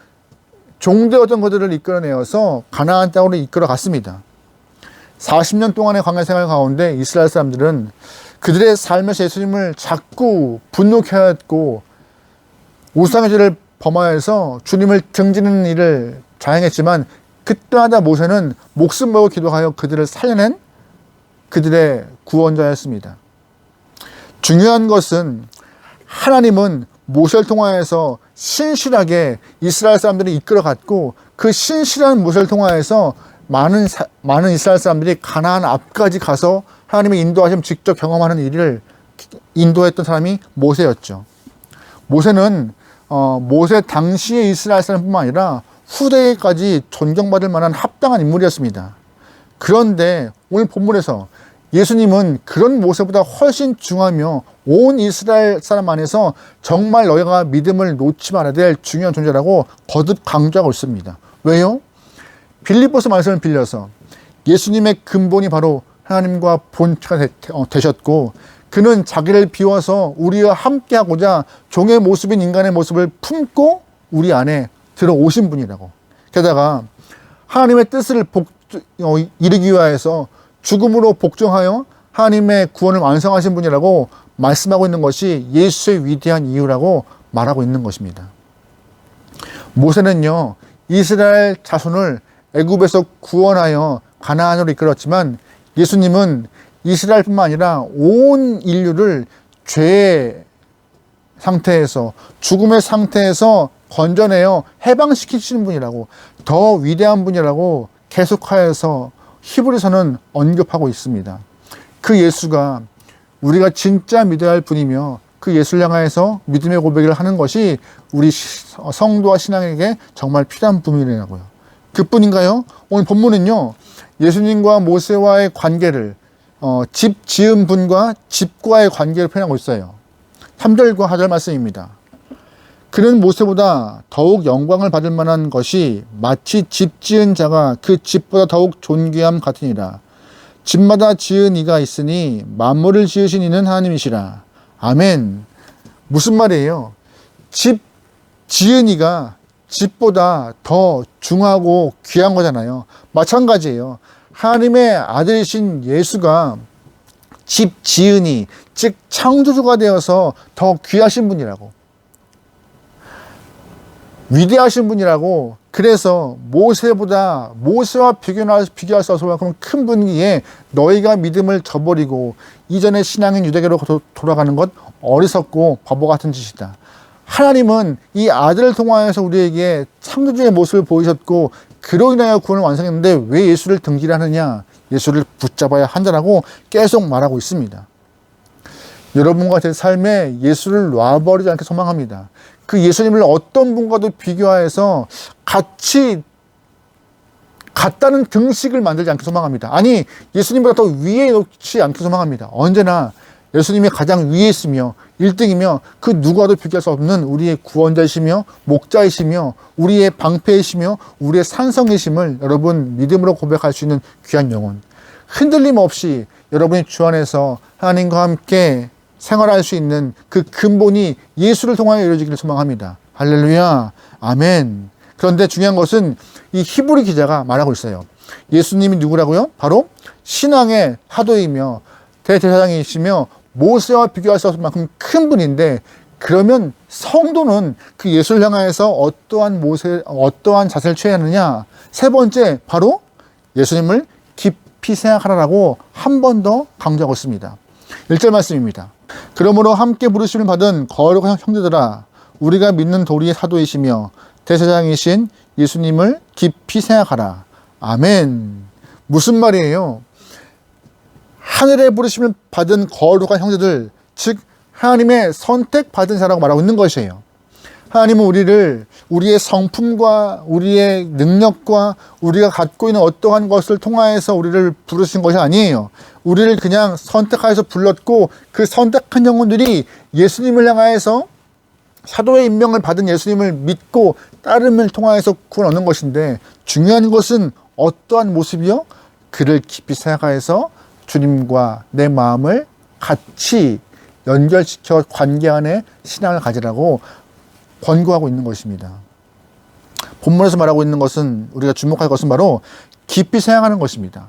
종되었던 것들을 이끌어내어서 가나안 땅으로 이끌어 갔습니다. 40년 동안의 광야 생활 가운데 이스라엘 사람들은 그들의 삶에서 예수님을 자꾸 분노케 하였고 우상의 죄를 범하여서 주님을 등지는 일을 자행했지만, 그때마다 모세는 목숨 걸고 기도하여 그들을 살려낸 그들의 구원자였습니다. 중요한 것은 하나님은 모세를 통하여서 신실하게 이스라엘 사람들을 이끌어갔고 그 신실한 모세를 통하여서 많은 이스라엘 사람들이 가나안 앞까지 가서 하나님의 인도하심 직접 경험하는 일을 인도했던 사람이 모세였죠. 모세는 모세 당시의 이스라엘 사람뿐만 아니라 후대까지 존경받을 만한 합당한 인물이었습니다. 그런데 오늘 본문에서 예수님은 그런 모세보다 훨씬 중하며 온 이스라엘 사람 안에서 정말 너희가 믿음을 놓지 말아야 될 중요한 존재라고 거듭 강조하고 있습니다. 왜요? 빌립보서 말씀을 빌려서 예수님의 근본이 바로 하나님과 본체가 되셨고 그는 자기를 비워서 우리와 함께하고자 종의 모습인 인간의 모습을 품고 우리 안에 들어오신 분이라고. 게다가 하나님의 뜻을 이루기 위하여서 죽음으로 복종하여 하나님의 구원을 완성하신 분이라고 말씀하고 있는 것이 예수의 위대한 이유라고 말하고 있는 것입니다. 모세는요, 이스라엘 자손을 애굽에서 구원하여 가나안으로 이끌었지만 예수님은 이스라엘뿐만 아니라 온 인류를 죄의 상태에서 죽음의 상태에서 건져내어 해방시키시는 분이라고, 더 위대한 분이라고 계속하여서 히브리서는 언급하고 있습니다. 그 예수가 우리가 진짜 믿어야 할 분이며 그 예수를 향하여서 믿음의 고백을 하는 것이 우리 성도와 신앙에게 정말 필요한 분이라고요. 그뿐인가요? 오늘 본문은요, 예수님과 모세와의 관계를 집 지은 분과 집과의 관계를 표현하고 있어요. 3절과 4절 말씀입니다. 그는 모세보다 더욱 영광을 받을 만한 것이 마치 집 지은 자가 그 집보다 더욱 존귀함 같으니라. 집마다 지은 이가 있으니 만물을 지으신 이는 하나님이시라. 아멘. 무슨 말이에요? 집 지은 이가 집보다 더 중하고 귀한 거잖아요. 마찬가지예요. 하나님의 아들이신 예수가 집 지은이, 즉 창조주가 되어서 더 귀하신 분이라고, 위대하신 분이라고. 그래서 모세와 비교할 수 없을 만큼 큰 분이기에 너희가 믿음을 저버리고 이전의 신앙인 유대교로 돌아가는 것 어리석고 바보 같은 짓이다. 하나님은 이 아들을 통하여서 우리에게 창조주의 모습을 보이셨고 그로 인하여 구원을 완성했는데 왜 예수를 등지하느냐? 예수를 붙잡아야 한다라고 계속 말하고 있습니다. 여러분과 제 삶에 예수를 놔버리지 않게 소망합니다. 그 예수님을 어떤 분과도 비교하여서 같다는 등식을 만들지 않게 소망합니다. 아니, 예수님보다 더 위에 놓지 않게 소망합니다. 언제나 예수님이 가장 위에 있으며 1등이며 그 누구와도 비교할 수 없는 우리의 구원자이시며 목자이시며 우리의 방패이시며 우리의 산성이심을 여러분 믿음으로 고백할 수 있는 귀한 영혼, 흔들림 없이 여러분이 주 안에서 하나님과 함께 생활할 수 있는 그 근본이 예수를 통하여 이루어지기를 소망합니다. 할렐루야, 아멘. 그런데 중요한 것은 이 히브리 기자가 말하고 있어요. 예수님이 누구라고요? 바로 신앙의 사도이며 대제사장이시며 모세와 비교할 수 없을 만큼 큰 분인데, 그러면 성도는 그 예수를 향하여서 어떠한 자세를 취해야 하느냐? 세 번째, 바로 예수님을 깊이 생각하라라고 한 번 더 강조하고 있습니다. 1절 말씀입니다. 그러므로 함께 부르심을 받은 거룩한 형제들아, 우리가 믿는 도리의 사도이시며 대제사장이신 예수님을 깊이 생각하라. 아멘. 무슨 말이에요? 하늘의 부르심을 받은 거룩한 형제들, 즉 하나님의 선택받은 자라고 말하고 있는 것이에요. 하나님은 우리의 성품과 우리의 능력과 우리가 갖고 있는 어떠한 것을 통하여서 우리를 부르신 것이 아니에요. 우리를 그냥 선택하여서 불렀고 그 선택한 영혼들이 예수님을 향하여서 사도의 임명을 받은 예수님을 믿고 따름을 통하여서 구원 얻는 것인데, 중요한 것은 어떠한 모습이요? 그를 깊이 생각하여서 주님과 내 마음을 같이 연결시켜 관계 안에 신앙을 가지라고 권고하고 있는 것입니다. 본문에서 말하고 있는 것은, 우리가 주목할 것은 바로 깊이 생각하는 것입니다.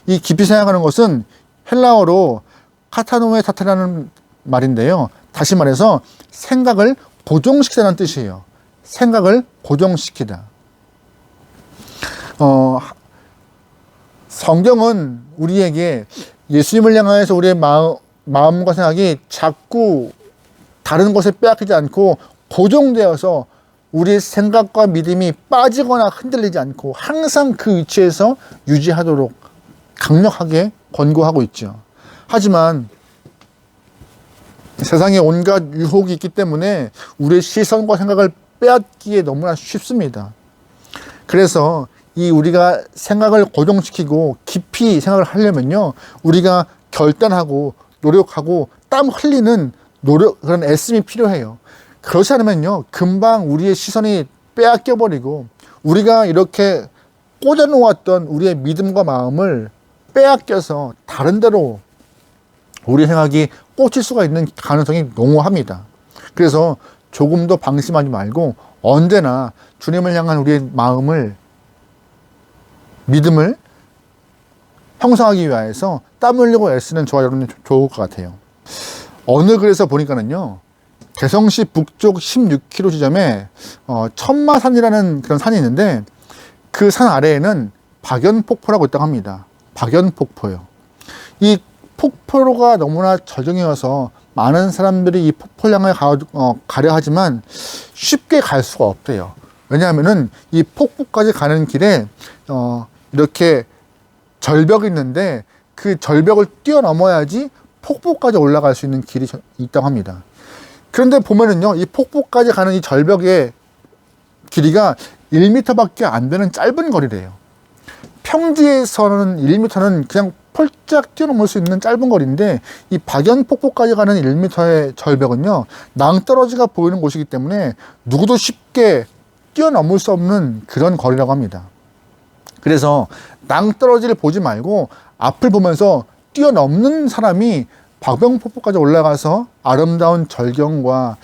이 깊이 생각하는 것은 헬라어로 카타노에 타타라는 말인데요. 다시 말해서 생각을 고정시키다는 뜻이에요. 생각을 고정시키다. 성경은 우리에게 예수님을 향하여서 우리의 마음과 생각이 자꾸 다른 것에 빼앗기지 않고 고정되어서 우리의 생각과 믿음이 빠지거나 흔들리지 않고 항상 그 위치에서 유지하도록 강력하게 권고하고 있죠. 하지만 세상에 온갖 유혹이 있기 때문에 우리의 시선과 생각을 빼앗기에 너무나 쉽습니다. 그래서 이 우리가 생각을 고정시키고 깊이 생각을 하려면요, 우리가 결단하고 노력하고 땀 흘리는 그런 애씀이 필요해요. 그렇지 않으면요, 금방 우리의 시선이 빼앗겨 버리고 우리가 이렇게 꽂아놓았던 우리의 믿음과 마음을 빼앗겨서 다른 데로 우리 생각이 꽂힐 수가 있는 가능성이 농후합니다. 그래서 조금 더 방심하지 말고 언제나 주님을 향한 우리의 마음을, 믿음을 형성하기 위해서 땀 흘리고 애쓰는 저와 여러분이 좋을 것 같아요. 어느 글에서 보니까는요, 개성시 북쪽 16km 지점에 천마산이라는 그런 산이 있는데 그 산 아래에는 박연폭포라고 있다고 합니다. 박연폭포요. 이 폭포로가 너무나 저정이어서 많은 사람들이 이 폭포를 향해 가려 하지만 쉽게 갈 수가 없대요. 왜냐하면은 이 폭포까지 가는 길에 이렇게 절벽이 있는데 그 절벽을 뛰어넘어야지 폭포까지 올라갈 수 있는 길이 있다고 합니다. 그런데 보면은요, 이 폭포까지 가는 이 절벽의 길이가 1m밖에 안 되는 짧은 거리래요. 평지에서는 1m는 그냥 폴짝 뛰어넘을 수 있는 짧은 거리인데 이 박연폭포까지 가는 1m의 절벽은요, 낭떠러지가 보이는 곳이기 때문에 누구도 쉽게 뛰어넘을 수 없는 그런 거리라고 합니다. 그래서 낭떠러지를 보지 말고 앞을 보면서 뛰어넘는 사람이 박연폭포까지 올라가서 아름다운 절경과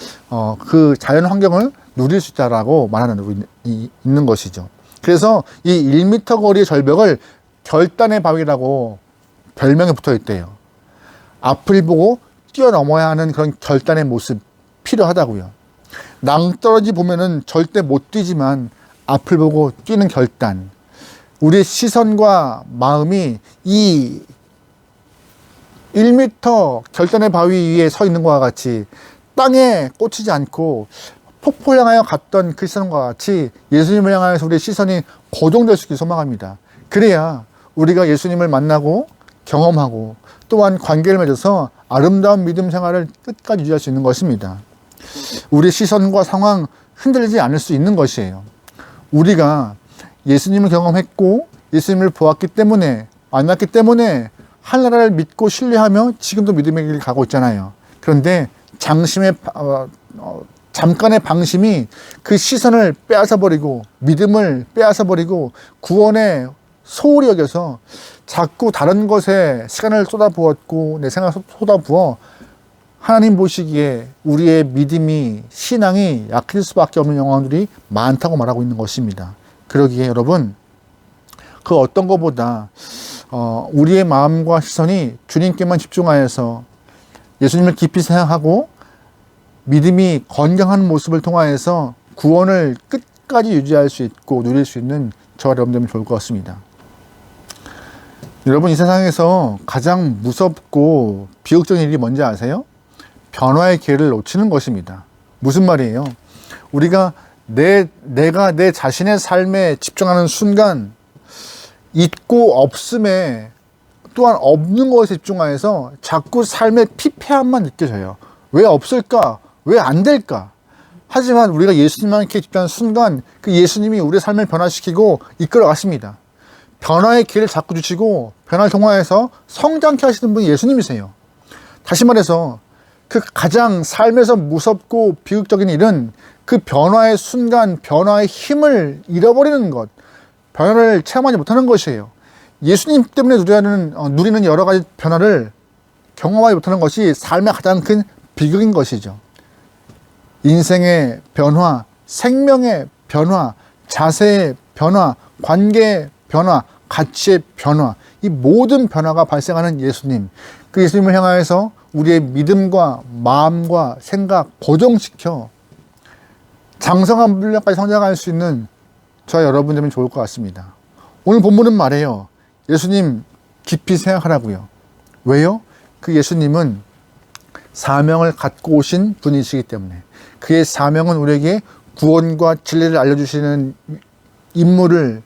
그 자연 환경을 누릴 수 있다라고 말하는 있는 것이죠. 그래서 이 1m 거리의 절벽을 결단의 바위라고 별명이 붙어 있대요. 앞을 보고 뛰어넘어야 하는 그런 결단의 모습 필요하다고요. 낭떠러지 보면은 절대 못 뛰지만 앞을 보고 뛰는 결단, 우리의 시선과 마음이 이 1m 결단의 바위 위에 서 있는 것과 같이 땅에 꽂히지 않고 폭포를 향하여 갔던 그 시선과 같이 예수님을 향하여서 우리의 시선이 고정될 수 있기를 소망합니다. 그래야 우리가 예수님을 만나고 경험하고 또한 관계를 맺어서 아름다운 믿음 생활을 끝까지 유지할 수 있는 것입니다. 우리의 시선과 상황 흔들리지 않을 수 있는 것이에요. 우리가 예수님을 경험했고 예수님을 보았기 때문에, 만났기 때문에 하나님을 믿고 신뢰하며 지금도 믿음의 길을 가고 있잖아요. 그런데 잠깐의 방심이 그 시선을 빼앗아버리고 믿음을 빼앗아버리고 구원에 소홀히 여겨서 자꾸 다른 것에 시간을 쏟아부었고 내 생각을 쏟아부어 하나님 보시기에 우리의 믿음이, 신앙이 약해질 수밖에 없는 영혼들이 많다고 말하고 있는 것입니다. 그러기에 여러분, 그 어떤 것보다 우리의 마음과 시선이 주님께만 집중하여서 예수님을 깊이 생각하고 믿음이 건강한 모습을 통하여서 구원을 끝까지 유지할 수 있고 누릴 수 있는 저와 여러분들은 좋을 것 같습니다. 여러분, 이 세상에서 가장 무섭고 비극적인 일이 뭔지 아세요? 변화의 기회를 놓치는 것입니다. 무슨 말이에요? 우리가 내가 내 자신의 삶에 집중하는 순간 있고 없음에 또한 없는 것에 집중하여서 자꾸 삶의 피폐함만 느껴져요. 왜 없을까? 왜 안 될까? 하지만 우리가 예수님께 집중하는 순간 그 예수님이 우리의 삶을 변화시키고 이끌어 가십니다. 변화의 기회를 자꾸 주시고 변화를 통하여서 성장케 하시는 분이 예수님이세요. 다시 말해서 그 가장 삶에서 무섭고 비극적인 일은 그 변화의 순간, 변화의 힘을 잃어버리는 것, 변화를 체험하지 못하는 것이에요. 예수님 때문에 누리는 여러 가지 변화를 경험하지 못하는 것이 삶의 가장 큰 비극인 것이죠. 인생의 변화, 생명의 변화, 자세의 변화, 관계의 변화, 가치의 변화, 이 모든 변화가 발생하는 예수님, 그 예수님을 향하여서 우리의 믿음과 마음과 생각 고정시켜 장성한 분량까지 성장할 수 있는 저와 여러분 되면 좋을 것 같습니다. 오늘 본문은 말해요. 예수님 깊이 생각하라고요. 왜요? 그 예수님은 사명을 갖고 오신 분이시기 때문에, 그의 사명은 우리에게 구원과 진리를 알려주시는 임무를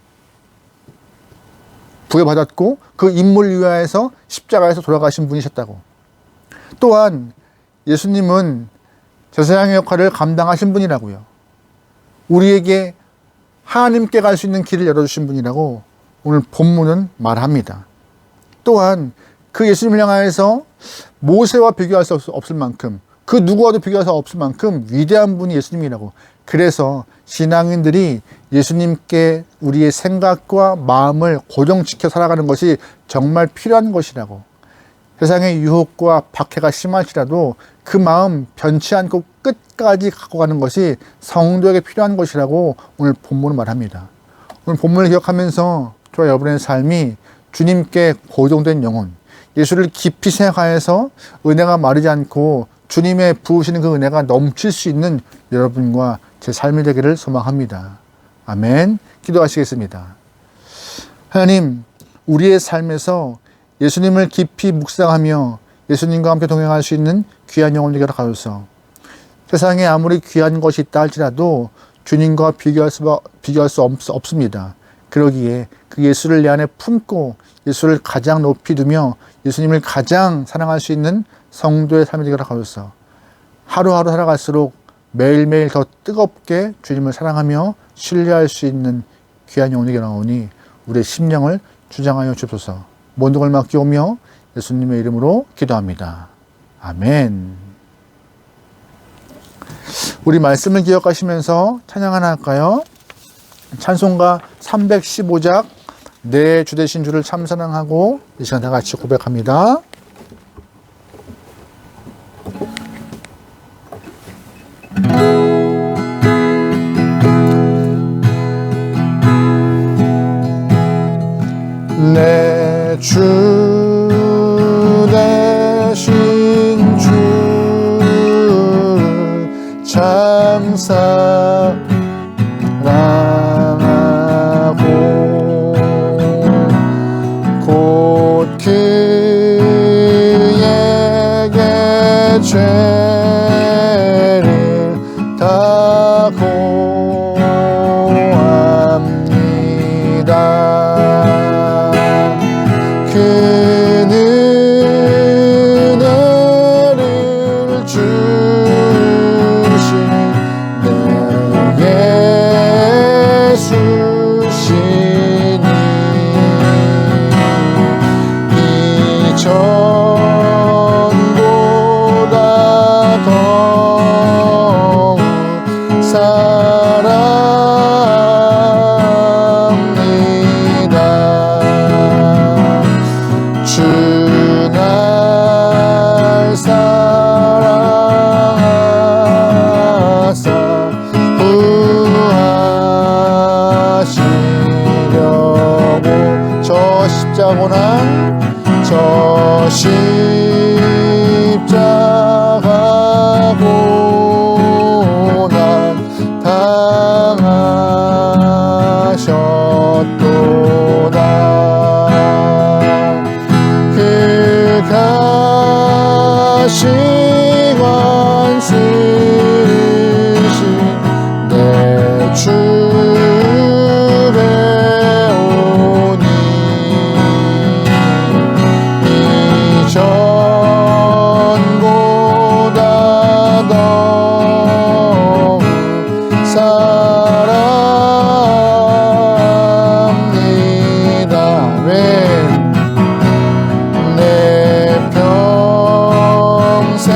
부여받았고 그 임무를 위하여서 십자가에서 돌아가신 분이셨다고. 또한 예수님은 제사장의 역할을 감당하신 분이라고요. 우리에게 하나님께 갈 수 있는 길을 열어주신 분이라고 오늘 본문은 말합니다. 또한 그 예수님을 향하여서 모세와 비교할 수 없을 만큼, 그 누구와도 비교할 수 없을 만큼 위대한 분이 예수님이라고. 그래서 신앙인들이 예수님께 우리의 생각과 마음을 고정시켜 살아가는 것이 정말 필요한 것이라고. 세상의 유혹과 박해가 심할지라도 그 마음 변치 않고 끝까지 갖고 가는 것이 성도에게 필요한 것이라고 오늘 본문은 말합니다. 오늘 본문을 기억하면서 저와 여러분의 삶이 주님께 고정된 영혼, 예수를 깊이 생각하여서 은혜가 마르지 않고 주님의 부으시는 그 은혜가 넘칠 수 있는 여러분과 제 삶이 되기를 소망합니다. 아멘. 기도하시겠습니다. 하나님, 우리의 삶에서 예수님을 깊이 묵상하며 예수님과 함께 동행할 수 있는 귀한 영혼이 되게 하옵소서. 세상에 아무리 귀한 것이 있다 할지라도 주님과 비교할 수 없습니다. 그러기에 그 예수를 내 안에 품고 예수를 가장 높이 두며 예수님을 가장 사랑할 수 있는 성도의 삶이 되게 하옵소서. 하루하루 살아갈수록 매일매일 더 뜨겁게 주님을 사랑하며 신뢰할 수 있는 귀한 영혼이 되게 나오니 우리의 심령을 주장하여 주옵소서. 모든 걸 맡기오며 예수님의 이름으로 기도합니다. 아멘. 우리 말씀을 기억하시면서 찬양 하나 할까요? 찬송가 315작 내 주되신 주를 참 사랑하고 이 시간 다 같이 고백합니다. 내 주 되신 주를 참 사랑하고 곧 그에게 죄를 다 고합니다. 그는 은혜를 주신 내 예수시니 이전보다 더욱 사랑합니다. 주 날 사랑하사 구하시려고 저 십자가 고난 당하셨도다. 그 가시관 쓰신 내 주 배우니 이전보다 더욱 사랑합니다. 내 평생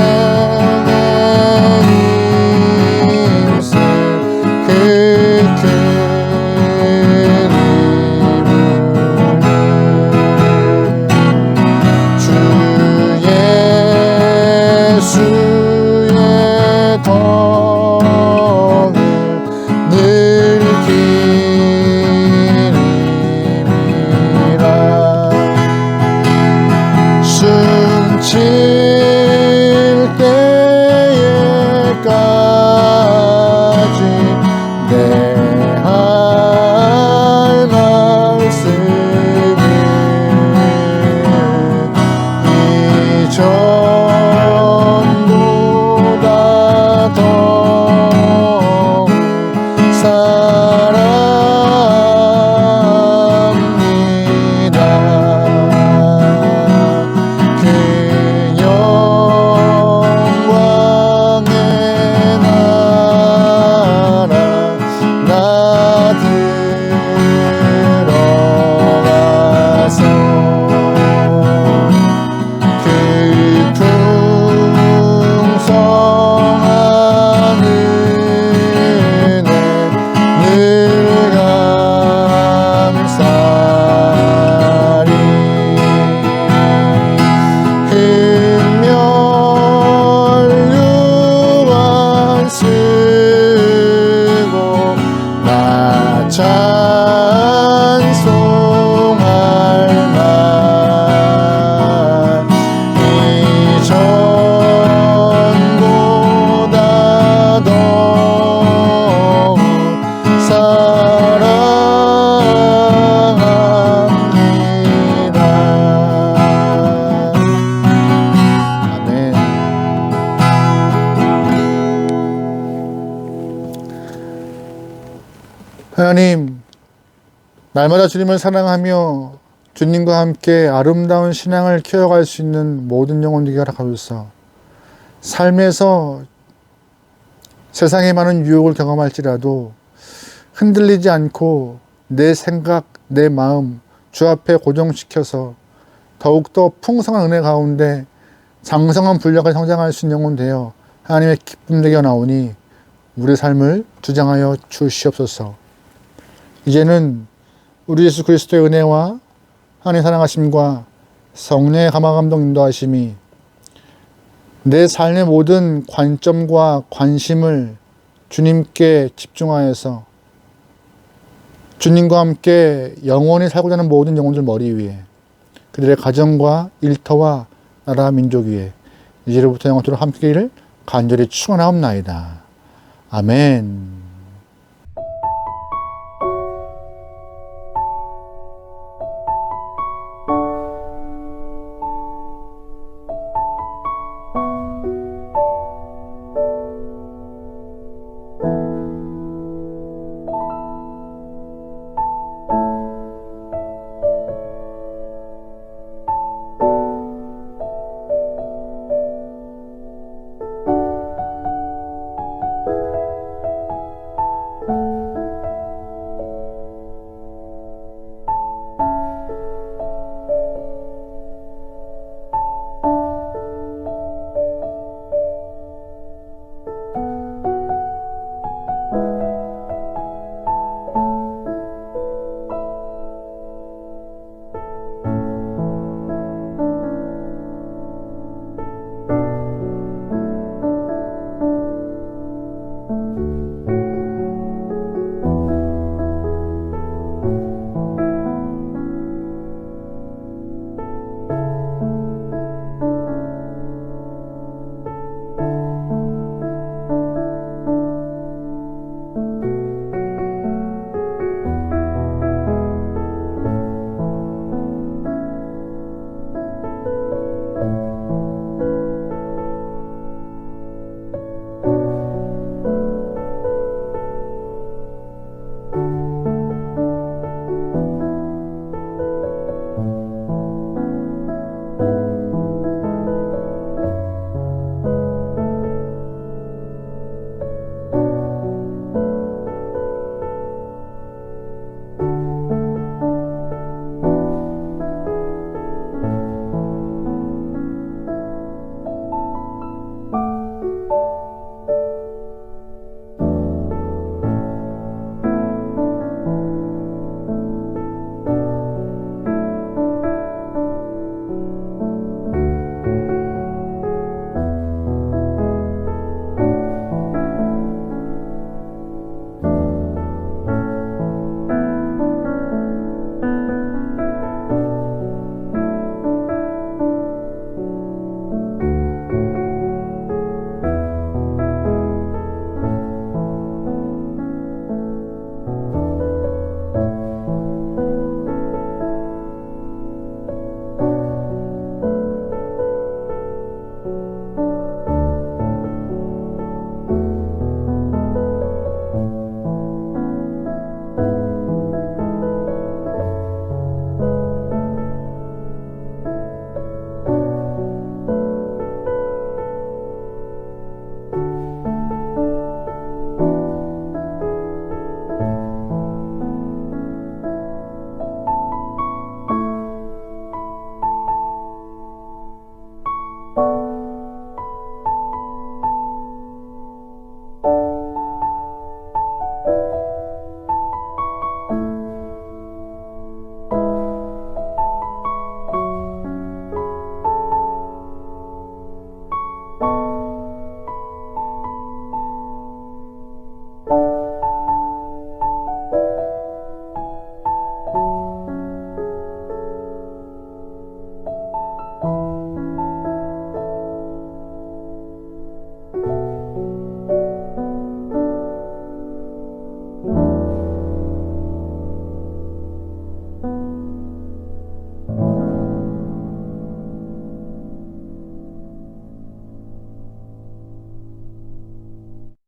하나님, 날마다 주님을 사랑하며 주님과 함께 아름다운 신앙을 키워갈 수 있는 모든 영혼들에게 허락하소서. 삶에서 세상의 많은 유혹을 경험할지라도 흔들리지 않고 내 생각, 내 마음 주 앞에 고정시켜서 더욱더 풍성한 은혜 가운데 장성한 분량을 성장할 수 있는 영혼 되어 하나님의 기쁨 되게 나오니 우리의 삶을 주장하여 주시옵소서. 이제는 우리 예수 그리스도의 은혜와 하나님의 사랑하심과 성령의 감화감동 인도하심이 내 삶의 모든 관점과 관심을 주님께 집중하여서 주님과 함께 영원히 살고자 하는 모든 영혼들 머리 위에, 그들의 가정과 일터와 나라 민족 위에 이제로부터 영원토록 함께이를 간절히 축원하옵나이다. 아멘.